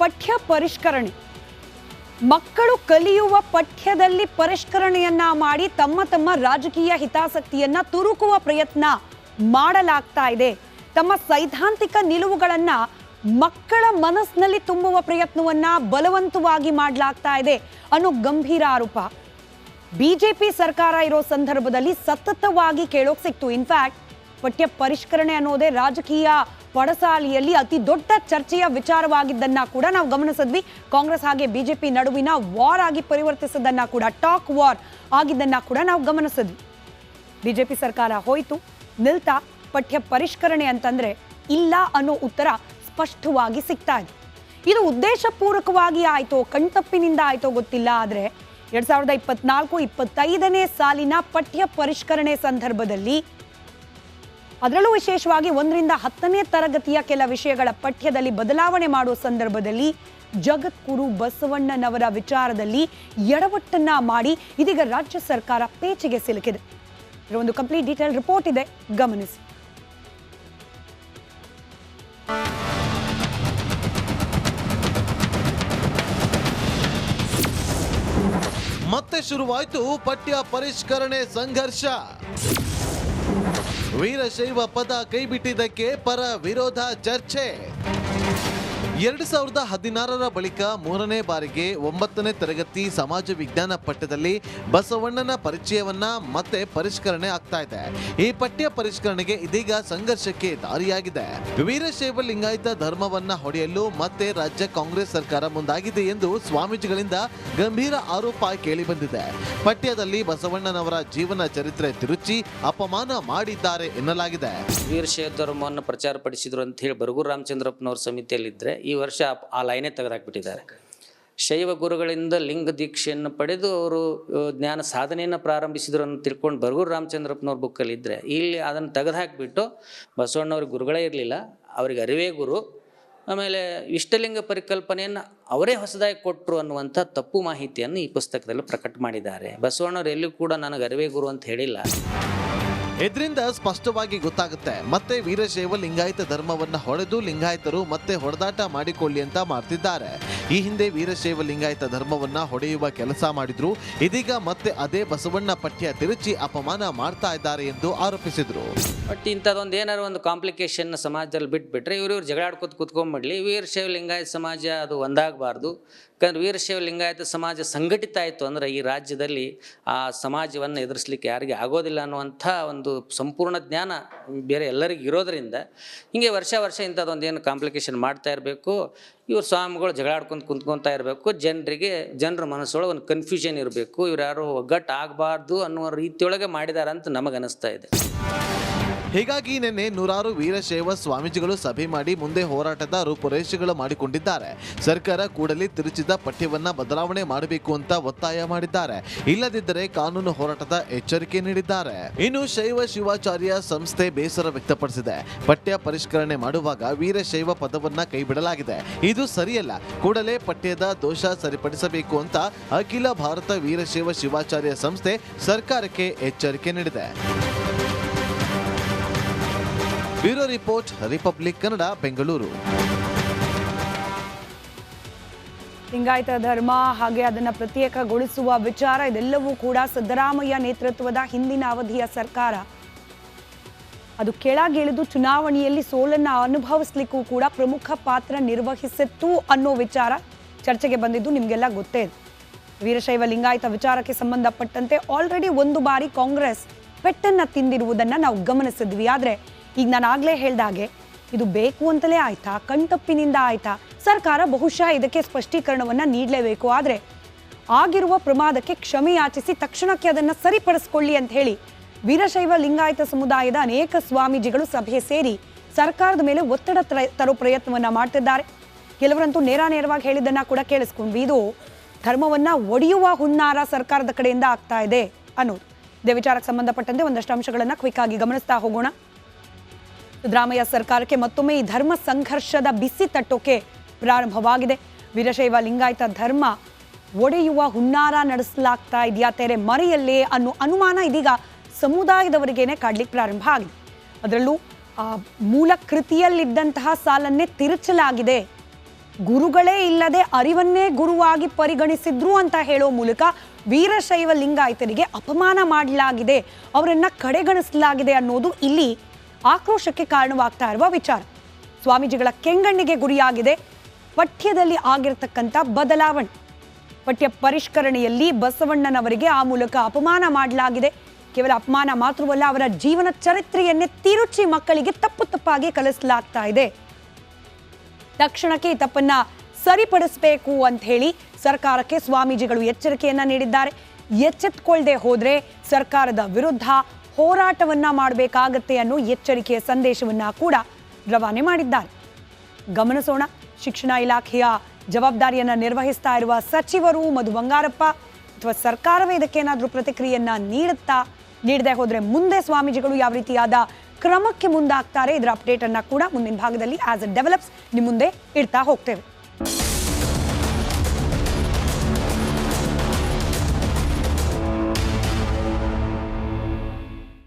ಪಠ್ಯ ಪರಿಷ್ಕರಣೆ. ಮಕ್ಕಳು ಕಲಿಯುವ ಪಠ್ಯದಲ್ಲಿ ಪರಿಷ್ಕರಣೆಯನ್ನ ಮಾಡಿ ತಮ್ಮ ರಾಜಕೀಯ ಹಿತಾಸಕ್ತಿಯನ್ನ ತುರುಕುವ ಪ್ರಯತ್ನ ಮಾಡಲಾಗ್ತಾ ಇದೆ. ತಮ್ಮ ಸೈದ್ಧಾಂತಿಕ ನಿಲುವುಗಳನ್ನ ಮಕ್ಕಳ ಮನಸ್ಸಿನಲ್ಲಿ ತುಂಬುವ ಪ್ರಯತ್ನವನ್ನ ಬಲವಂತವಾಗಿ ಮಾಡಲಾಗ್ತಾ ಇದೆ ಅನ್ನೋ ಗಂಭೀರ ಆರೋಪ ಬಿಜೆಪಿ ಸರ್ಕಾರ ಇರೋ ಸಂದರ್ಭದಲ್ಲಿ ಸತತವಾಗಿ ಕೇಳೋಕ್ ಸಿಕ್ತು. ಇನ್ಫ್ಯಾಕ್ಟ್ ಪಠ್ಯ ಪರಿಷ್ಕರಣೆ ಅನ್ನೋದೇ ರಾಜಕೀಯ ಪಡಸಾಲಿಯಲ್ಲಿ ಅತಿ ದೊಡ್ಡ ಚರ್ಚೆಯ ವಿಚಾರವಾಗಿದ್ದನ್ನ ಕೂಡ ನಾವು ಗಮನಿಸಿದ್ವಿ. ಕಾಂಗ್ರೆಸ್ ಹಾಗೆ ಬಿಜೆಪಿ ನಡುವಿನ ವಾರ್ ಆಗಿ ಪರಿವರ್ತಿಸದನ್ನ ಕೂಡ, ಟಾಕ್ ವಾರ್ ಆಗಿದ್ದನ್ನ ಕೂಡ ನಾವು ಗಮನಿಸಿದ್ವಿ. ಬಿಜೆಪಿ ಸರ್ಕಾರ ಹೋಯ್ತು, ನಿಲ್ತಾ ಪಠ್ಯ ಪರಿಷ್ಕರಣೆ ಅಂತಂದ್ರೆ ಇಲ್ಲ ಅನ್ನೋ ಉತ್ತರ ಸ್ಪಷ್ಟವಾಗಿ ಸಿಗ್ತಾ ಇದೆ. ಇದು ಉದ್ದೇಶಪೂರ್ವಕವಾಗಿ ಆಯ್ತೋ ಕಣ್ತಪ್ಪಿನಿಂದ ಆಯ್ತೋ ಗೊತ್ತಿಲ್ಲ. ಆದ್ರೆ 2024-25ನೇ ಸಾಲಿನ ಪಠ್ಯ ಪರಿಷ್ಕರಣೆ ಸಂದರ್ಭದಲ್ಲಿ, ಅದರಲ್ಲೂ ವಿಶೇಷವಾಗಿ 1ರಿಂದ 10ನೇ ತರಗತಿಯ ಕೆಲ ವಿಷಯಗಳ ಪಠ್ಯದಲ್ಲಿ ಬದಲಾವಣೆ ಮಾಡುವ ಸಂದರ್ಭದಲ್ಲಿ ಜಗದ್ಗುರು ಬಸವಣ್ಣನವರ ವಿಚಾರದಲ್ಲಿ ಎಡವಟ್ಟನ್ನ ಮಾಡಿ ಇದೀಗ ರಾಜ್ಯ ಸರ್ಕಾರ ಪೇಚಿಗೆ ಸಿಲುಕಿದೆ. ಇದರ ಒಂದು ಕಂಪ್ಲೀಟ್ ಡೀಟೇಲ್ ರಿಪೋರ್ಟ್ ಇದೆ, ಗಮನಿಸಿ. ಮತ್ತೆ ಶುರುವಾಯಿತು ಪಠ್ಯ ಪರಿಷ್ಕರಣೆ ಸಂಘರ್ಷ. ವೀರಶೈವ ಪದ ಕೈಬಿಟ್ಟಿದ್ದಕ್ಕೆ ಪರ ವಿರೋಧ ಚರ್ಚೆ. 2016ರ ಬಳಿಕ 3ನೇ ಬಾರಿಗೆ 9ನೇ ತರಗತಿ ಸಮಾಜ ವಿಜ್ಞಾನ ಪಠ್ಯದಲ್ಲಿ ಬಸವಣ್ಣನ ಪರಿಚಯವನ್ನ ಮತ್ತೆ ಪರಿಷ್ಕರಣೆ ಆಗ್ತಾ ಇದೆ. ಈ ಪಠ್ಯ ಪರಿಷ್ಕರಣೆಗೆ ಇದೀಗ ಸಂಘರ್ಷಕ್ಕೆ ದಾರಿಯಾಗಿದೆ. ವೀರಶೈವ ಲಿಂಗಾಯತ ಧರ್ಮವನ್ನ ಹೊಡೆಯಲು ಮತ್ತೆ ರಾಜ್ಯ ಕಾಂಗ್ರೆಸ್ ಸರ್ಕಾರ ಮುಂದಾಗಿದೆ ಎಂದು ಸ್ವಾಮೀಜಿಗಳಿಂದ ಗಂಭೀರ ಆರೋಪ ಕೇಳಿ ಬಂದಿದೆ. ಪಠ್ಯದಲ್ಲಿ ಬಸವಣ್ಣನವರ ಜೀವನ ಚರಿತ್ರೆ ತಿರುಚಿ ಅಪಮಾನ ಮಾಡಿದ್ದಾರೆ ಎನ್ನಲಾಗಿದೆ. ವೀರಶೈವ ಧರ್ಮವನ್ನು ಪ್ರಚಾರಪಡಿಸಿದ್ರು ಅಂತ ಹೇಳಿ ಬರಗೂರು ರಾಮಚಂದ್ರಪ್ಪನವ್ರ ಸಮಿತಿಯಲ್ಲಿದ್ದರೆ ಈ ವರ್ಷ ಆ ಲೈನೇ ತೆಗೆದುಹಾಕ್ಬಿಟ್ಟಿದ್ದಾರೆ. ಶೈವ ಗುರುಗಳಿಂದ ಲಿಂಗ ದೀಕ್ಷೆಯನ್ನು ಪಡೆದು ಅವರು ಜ್ಞಾನ ಸಾಧನೆಯನ್ನು ಪ್ರಾರಂಭಿಸಿದ್ರು ಅಂತ ತಿಳ್ಕೊಂಡು ಬರಗೂರು ರಾಮಚಂದ್ರಪ್ಪನವ್ರ ಬುಕ್ಕಲ್ಲಿ ಇದ್ದರೆ, ಇಲ್ಲಿ ಅದನ್ನು ತೆಗೆದುಹಾಕಿಬಿಟ್ಟು ಬಸವಣ್ಣವ್ರಿಗೆ ಗುರುಗಳೇ ಇರಲಿಲ್ಲ, ಅವರಿಗೆ ಅರಿವೇ ಗುರು, ಆಮೇಲೆ ಇಷ್ಟಲಿಂಗ ಪರಿಕಲ್ಪನೆಯನ್ನು ಅವರೇ ಹೊಸದಾಗಿ ಕೊಟ್ಟರು ಅನ್ನುವಂಥ ತಪ್ಪು ಮಾಹಿತಿಯನ್ನು ಈ ಪುಸ್ತಕದಲ್ಲಿ ಪ್ರಕಟ ಮಾಡಿದ್ದಾರೆ. ಬಸವಣ್ಣವ್ರು ಎಲ್ಲೂ ಕೂಡ ನನಗೆ ಅರಿವೇ ಗುರು ಅಂತ ಹೇಳಿಲ್ಲ. ಇದರಿಂದ ಸ್ಪಷ್ಟವಾಗಿ ಗೊತ್ತಾಗುತ್ತೆ ಮತ್ತೆ ವೀರಶೈವ ಲಿಂಗಾಯತ ಧರ್ಮವನ್ನ ಹೊಡೆದು ಲಿಂಗಾಯತರು ಮತ್ತೆ ಹೊಡೆದಾಟ ಮಾಡಿಕೊಳ್ಳಿ ಅಂತ ಮಾಡ್ತಿದ್ದಾರೆ. ಈ ಹಿಂದೆ ವೀರಶೈವ ಲಿಂಗಾಯತ ಧರ್ಮವನ್ನ ಹೊಡೆಯುವ ಕೆಲಸ ಮಾಡಿದ್ರು. ಇದೀಗ ಮತ್ತೆ ಅದೇ ಬಸವಣ್ಣ ಪಠ್ಯ ತಿರುಚಿ ಅಪಮಾನ ಮಾಡ್ತಾ ಇದ್ದಾರೆ ಎಂದು ಆರೋಪಿಸಿದ್ರು. ಬಟ್ ಇಂಥದ್ದೊಂದು ಏನಾದ್ರು ಒಂದು ಕಾಂಪ್ಲಿಕೇಶನ್ ಸಮಾಜದಲ್ಲಿ ಬಿಟ್ಬಿಟ್ರೆ ಇವ್ರು ಜಗಳಾಡ್ಕೊತ ಕೂತ್ಕೊಂಡ್ಬಿಡ್ಲಿ. ವೀರಶೈವ ಲಿಂಗಾಯತ ಸಮಾಜ ಅದು ಒಂದಾಗಬಾರ್ದು. ಯಾಕಂದ್ರೆ ವೀರಶೈವ ಲಿಂಗಾಯತ ಸಮಾಜ ಸಂಘಟಿತ ಆಯಿತು ಅಂದರೆ ಈ ರಾಜ್ಯದಲ್ಲಿ ಆ ಸಮಾಜವನ್ನು ಎದುರಿಸಲಿಕ್ಕೆ ಯಾರಿಗೆ ಆಗೋದಿಲ್ಲ ಅನ್ನುವಂಥ ಒಂದು ಸಂಪೂರ್ಣ ಜ್ಞಾನ ಬೇರೆ ಎಲ್ಲರಿಗೂ ಇರೋದರಿಂದ ಹಿಂಗೆ ವರ್ಷ ಇಂಥದ್ದೊಂದು ಏನು ಕಾಂಪ್ಲಿಕೇಶನ್ ಮಾಡ್ತಾ ಇರಬೇಕು. ಇವ್ರು ಸ್ವಾಮಿಗಳು ಜಗಳಾಡ್ಕೊಂಡು ಕುಂತ್ಕೊತಾ ಇರಬೇಕು. ಜನರ ಮನಸ್ಸೊಳಗೆ ಒಂದು ಕನ್ಫ್ಯೂಷನ್ ಇರಬೇಕು. ಇವ್ರು ಯಾರು ಒಗ್ಗಟ್ಟು ಆಗಬಾರ್ದು ಅನ್ನುವ ರೀತಿಯೊಳಗೆ ಮಾಡಿದ್ದಾರೆ ಅಂತ ನಮಗೆ ಅನಿಸ್ತಾ ಇದೆ. ಹೀಗಾಗಿ ನಿನ್ನೆ ನೂರಾರು ವೀರಶೈವ ಸ್ವಾಮೀಜಿಗಳು ಸಭೆ ಮಾಡಿ ಮುಂದೆ ಹೋರಾಟದ ರೂಪುರೇಷೆಗಳು ಮಾಡಿಕೊಂಡಿದ್ದಾರೆ. ಸರ್ಕಾರ ಕೂಡಲೇ ತಿರುಚಿದ ಪಠ್ಯವನ್ನ ಬದಲಾವಣೆ ಮಾಡಬೇಕು ಅಂತ ಒತ್ತಾಯ ಮಾಡಿದ್ದಾರೆ. ಇಲ್ಲದಿದ್ದರೆ ಕಾನೂನು ಹೋರಾಟದ ಎಚ್ಚರಿಕೆ ನೀಡಿದ್ದಾರೆ. ಇನ್ನು ಶೈವ ಶಿವಾಚಾರ್ಯ ಸಂಸ್ಥೆ ಬೇಸರ ವ್ಯಕ್ತಪಡಿಸಿದೆ. ಪಠ್ಯ ಪರಿಷ್ಕರಣೆ ಮಾಡುವಾಗ ವೀರಶೈವ ಪದವನ್ನ ಕೈಬಿಡಲಾಗಿದೆ, ಇದು ಸರಿಯಲ್ಲ. ಕೂಡಲೇ ಪಠ್ಯದ ದೋಷ ಸರಿಪಡಿಸಬೇಕು ಅಂತ ಅಖಿಲ ಭಾರತ ವೀರಶೈವ ಶಿವಾಚಾರ್ಯ ಸಂಸ್ಥೆ ಸರ್ಕಾರಕ್ಕೆ ಎಚ್ಚರಿಕೆ ನೀಡಿದೆ. Bureau report, republic Kannada, Bengaluru. Lingayat ಧರ್ಮ ಹಾಗೆ ಅದನ್ನ ಪ್ರತ್ಯೇಕಗೊಳಿಸುವ ವಿಚಾರ ಇದೆಲ್ಲವೂ ಕೂಡ ಸಿದ್ದರಾಮಯ್ಯ ನೇತೃತ್ವದ ಹಿಂದಿನ ಅವಧಿಯ ಸರ್ಕಾರ ಅದು ಕೆಳಗಿಳಿದು ಚುನಾವಣೆಯಲ್ಲಿ ಸೋಲನ್ನ ಅನುಭವಿಸ್ಲಿಕ್ಕೂ ಕೂಡ ಪ್ರಮುಖ ಪಾತ್ರ ನಿರ್ವಹಿಸಿತ್ತು ಅನ್ನೋ ವಿಚಾರ ಚರ್ಚೆಗೆ ಬಂದಿದ್ದು ನಿಮಗೆಲ್ಲ ಗೊತ್ತೇ ಇದೆ. ವೀರಶೈವ ಲಿಂಗಾಯತ ವಿಚಾರಕ್ಕೆ ಸಂಬಂಧಪಟ್ಟಂತೆ ಆಲ್ರೆಡಿ ಒಂದು ಬಾರಿ ಕಾಂಗ್ರೆಸ್ ಪೆಟ್ಟನ್ನ ತಿಂದಿರುವುದನ್ನ ನಾವು ಗಮನಿಸಿದ್ವಿ. ಆದ್ರೆ ಈಗ ನಾನು ಆಗ್ಲೇ ಹೇಳ್ದಾಗೆ ಇದು ಬೇಕು ಅಂತಲೇ ಆಯ್ತಾ, ಕಣ್ತಪ್ಪಿನಿಂದ ಆಯ್ತಾ? ಸರ್ಕಾರ ಬಹುಶಃ ಇದಕ್ಕೆ ಸ್ಪಷ್ಟೀಕರಣವನ್ನ ನೀಡಲೇಬೇಕು. ಆದ್ರೆ ಆಗಿರುವ ಪ್ರಮಾದಕ್ಕೆ ಕ್ಷಮೆ ಯಾಚಿಸಿ ತಕ್ಷಣಕ್ಕೆ ಅದನ್ನ ಸರಿಪಡಿಸ್ಕೊಳ್ಳಿ ಅಂತ ಹೇಳಿ ವೀರಶೈವ ಲಿಂಗಾಯತ ಸಮುದಾಯದ ಅನೇಕ ಸ್ವಾಮೀಜಿಗಳು ಸಭೆ ಸೇರಿ ಸರ್ಕಾರದ ಮೇಲೆ ಒತ್ತಡ ತರೋ ಪ್ರಯತ್ನವನ್ನ ಮಾಡ್ತಿದ್ದಾರೆ. ಕೆಲವರಂತೂ ನೇರವಾಗಿ ಹೇಳಿದ್ದನ್ನ ಕೂಡ ಕೇಳಿಸ್ಕೊಂಡ್ವಿ. ಇದು ಧರ್ಮವನ್ನ ಒಡೆಯುವ ಹುನ್ನಾರ ಸರ್ಕಾರದ ಕಡೆಯಿಂದ ಆಗ್ತಾ ಇದೆ ಅನ್ನೋದು. ಇದೇ ವಿಚಾರಕ್ಕೆ ಸಂಬಂಧಪಟ್ಟಂತೆ ಒಂದಷ್ಟು ಅಂಶಗಳನ್ನ ಕ್ವಿಕ್ ಆಗಿ ಗಮನಿಸ್ತಾ ಹೋಗೋಣ. ಸಿದ್ದರಾಮಯ್ಯ ಸರ್ಕಾರಕ್ಕೆ ಮತ್ತೊಮ್ಮೆ ಈ ಧರ್ಮ ಸಂಘರ್ಷದ ಬಿಸಿ ತಟ್ಟೋಕೆ ಪ್ರಾರಂಭವಾಗಿದೆ. ವೀರಶೈವ ಲಿಂಗಾಯತ ಧರ್ಮ ಒಡೆಯುವ ಹುನ್ನಾರ ನಡೆಸಲಾಗ್ತಾ ಇದೆಯಾ ತೆರೆ ಮರೆಯಲ್ಲೇ ಅನ್ನೋ ಅನುಮಾನ ಇದೀಗ ಸಮುದಾಯದವರಿಗೇನೆ ಕಾಡ್ಲಿಕ್ಕೆ ಪ್ರಾರಂಭ ಆಗಿದೆ. ಅದರಲ್ಲೂ ಮೂಲ ಕೃತಿಯಲ್ಲಿದ್ದಂತಹ ಸಾಲನ್ನೇ ತಿರುಚಲಾಗಿದೆ ಗುರುಗಳೇ ಇಲ್ಲದೆ ಅರಿವನ್ನೇ ಗುರುವಾಗಿ ಪರಿಗಣಿಸಿದ್ರು ಅಂತ ಹೇಳೋ ಮೂಲಕ ವೀರಶೈವ ಲಿಂಗಾಯತರಿಗೆ ಅಪಮಾನ ಮಾಡಲಾಗಿದೆ, ಅವರನ್ನ ಕಡೆಗಣಿಸಲಾಗಿದೆ ಅನ್ನೋದು ಇಲ್ಲಿ ಆಕ್ರೋಶಕ್ಕೆ ಕಾರಣವಾಗ್ತಾ ಇರುವ ವಿಚಾರ. ಸ್ವಾಮೀಜಿಗಳ ಕೆಂಗಣ್ಣಿಗೆ ಗುರಿಯಾಗಿದೆ ಪಠ್ಯದಲ್ಲಿ ಆಗಿರತಕ್ಕಂಥ ಬದಲಾವಣೆ. ಪಠ್ಯ ಪರಿಷ್ಕರಣೆಯಲ್ಲಿ ಬಸವಣ್ಣನವರಿಗೆ ಆ ಮೂಲಕ ಅಪಮಾನ ಮಾಡಲಾಗಿದೆ. ಕೇವಲ ಅಪಮಾನ ಮಾತ್ರವಲ್ಲ, ಅವರ ಜೀವನ ಚರಿತ್ರೆಯನ್ನೇ ತಿರುಚಿ ಮಕ್ಕಳಿಗೆ ತಪ್ಪು ತಪ್ಪಾಗಿ ಕಲಿಸಲಾಗ್ತಾ ಇದೆ. ತಕ್ಷಣಕ್ಕೆ ಈ ತಪ್ಪನ್ನ ಸರಿಪಡಿಸಬೇಕು ಅಂತ ಹೇಳಿ ಸರ್ಕಾರಕ್ಕೆ ಸ್ವಾಮೀಜಿಗಳು ಎಚ್ಚರಿಕೆಯನ್ನ ನೀಡಿದ್ದಾರೆ. ಎಚ್ಚೆತ್ತುಕೊಳ್ಳದೆ ಹೋದ್ರೆ ಸರ್ಕಾರದ ವಿರುದ್ಧ ಹೋರಾಟವನ್ನ ಮಾಡಬೇಕಾಗತ್ತೆ ಅನ್ನೋ ಎಚ್ಚರಿಕೆಯ ಸಂದೇಶವನ್ನ ಕೂಡ ರವಾನೆ ಮಾಡಿದ್ದಾರೆ. ಗಮನಿಸೋಣ, ಶಿಕ್ಷಣ ಇಲಾಖೆಯ ಜವಾಬ್ದಾರಿಯನ್ನ ನಿರ್ವಹಿಸ್ತಾ ಇರುವ ಸಚಿವರು ಮಧು ಬಂಗಾರಪ್ಪ ಅಥವಾ ಸರ್ಕಾರವೇ ಇದಕ್ಕೇನಾದ್ರೂ ಪ್ರತಿಕ್ರಿಯೆಯನ್ನ ನೀಡದೆ ಹೋದ್ರೆ ಮುಂದೆ ಸ್ವಾಮೀಜಿಗಳು ಯಾವ ರೀತಿಯಾದ ಕ್ರಮಕ್ಕೆ ಮುಂದಾಗ್ತಾರೆ, ಇದರ ಅಪ್ಡೇಟ್ ಅನ್ನ ಕೂಡ ಮುಂದಿನ ಭಾಗದಲ್ಲಿ ಆಸ್ ಇಟ್ ಡೆವಲಪ್ಸ್ ನಿಮ್ಮ ಮುಂದೆ ಇಡ್ತಾ ಹೋಗ್ತೇವೆ.